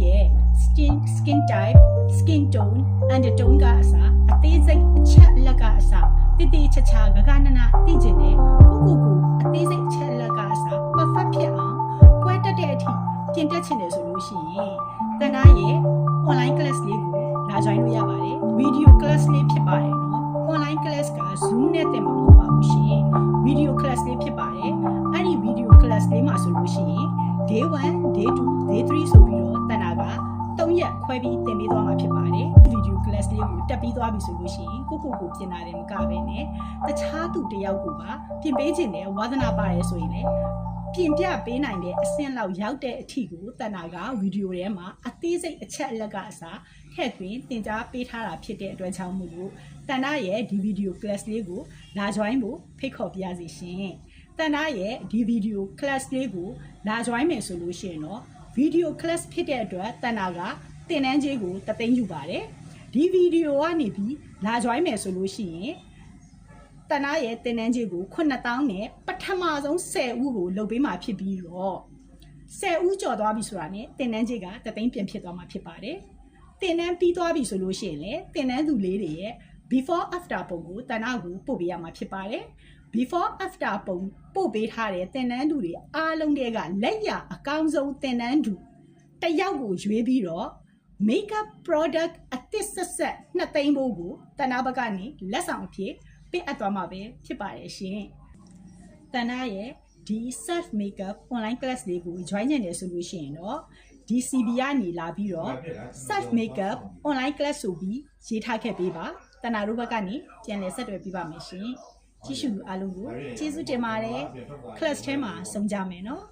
ရဲ့ skin type skin tone undertone ကအစအသေးစိတ်အချက်အလက်ကအစတိတိချာချာဂဂနနသိကျင်တယ်ကိုအသေးစိတ်အချက်အလက်ကအစ perfect ဖြစ်အောင်ပွဲတက်တဲ့အထိပြင်တက်ချင်တယ်ဆိုလို့ရှိရင်တန်တားရဲ့ online class လေးကိုလာ join လို့ရပါတယ် video class လေးဖြစ်ပါတယ်နော် online class က Zoom နဲ့တင်မှာမဟုတ်ပါဘူးရှင် video class လေးဖြစ်ပါတယ်အဲ့ဒီ video class လေးမှာဆိုလို့ရှိရင် day 1 day 2 day 3ဆိုပြီးတော့တန်တားက3ရက်ခွဲပြီးတင်ပေးသွားမှာဖြစ်ပါတယ် video class လေးကိုတက်ပြီးသွားပြီဆိုလို့ရှိရင်ကိုပြင်လာတယ်မကပဲနဲ့တခြားသူတယောက်ကိုပါပြင်ပေးခြင်းနဲ့ဝါသနာပါတယ်ဆိုရင်လည်းပြင်ပြပေးနိုင်တဲ့အဆင့်လောက်ရောက်တဲ့အထိကိုတန်တာကဗီဒီယိုထဲမှာအသေးစိတ်အချက်အလက်ကအစားထည့်သွင်းသင်ကြားပေးထားတာဖြစ်တဲ့အတွက်ကြောင့်မို့လို့တန်တာရဲ့ဒီဗီဒီယို class လေးကိုလာ join ဖို့ဖိတ်ခေါ်ပြရစီရှင်တန်တာရဲ့ဒီဗီဒီယို class လေးကိုလာ join မယ်ဆိုလို့ရှိရင်တော့ဗီဒီယို class ဖြစ်တဲ့အတွက်တန်တာကသင်တန်းကြီးကိုတသိန်းယူပါတယ်ဒီဗီဒီယိုကနေပြီးလာ join မယ်ဆိုလို့ရှိရင်တန်တာရဲ့သင်တန်းကြီးကို9000နဲ့ပထမဆုံး10ဦးကိုလုပ်ပေးမှာဖြစ်ပြီးတော့10ဦးကျော်သွားပြီဆိုတာနဲ့သင်တန်းကြီးကတသိန်းပြန်ဖြစ်သွားမှာဖြစ်ပါတယ်သင်တန်းပြီးသွားပြီဆိုလို့ရှိရင်လည်းသင်တန်းသူလေးတွေရဲ့ before after ပုံကိုတန်တာကိုပို့ပေးရမှာဖြစ်ပါတယ် before after ပုံပို့ပေးထားတဲ့သင်တန်းသူတွေအားလုံးတွေကလက်ရအကောင်းဆုံးသင်တန်းသူတစ်ယောက်ကိုရွေးပြီးတော့ makeup product အသစ်ဆက်ဆက်2သိန်းဘိုးကိုတန်တာဘက်ကနေလက်ဆောင်အဖြစ်ပေးအပ်သွားမှာပဲဖြစ်ပါတယ်ရှင်တန်တာရဲ့ဒီ self makeup online class လေးကို join နေတယ်ဆိုလို့ရှိရင်တော့ဒီ CB ကနေလာပြီးတော့ self makeup online class ဆိုပြီးရေးထားခဲ့ပေးပါတန်တာတို့ဘက်ကနေပြန်လည်ဆက်သွယ်ပေးပါမယ်ရှင်ကြည့်ရှုအားလုံးကိုကျေးဇူးတင်ပါတယ် class ထဲမှာဆုံကြမယ်နော်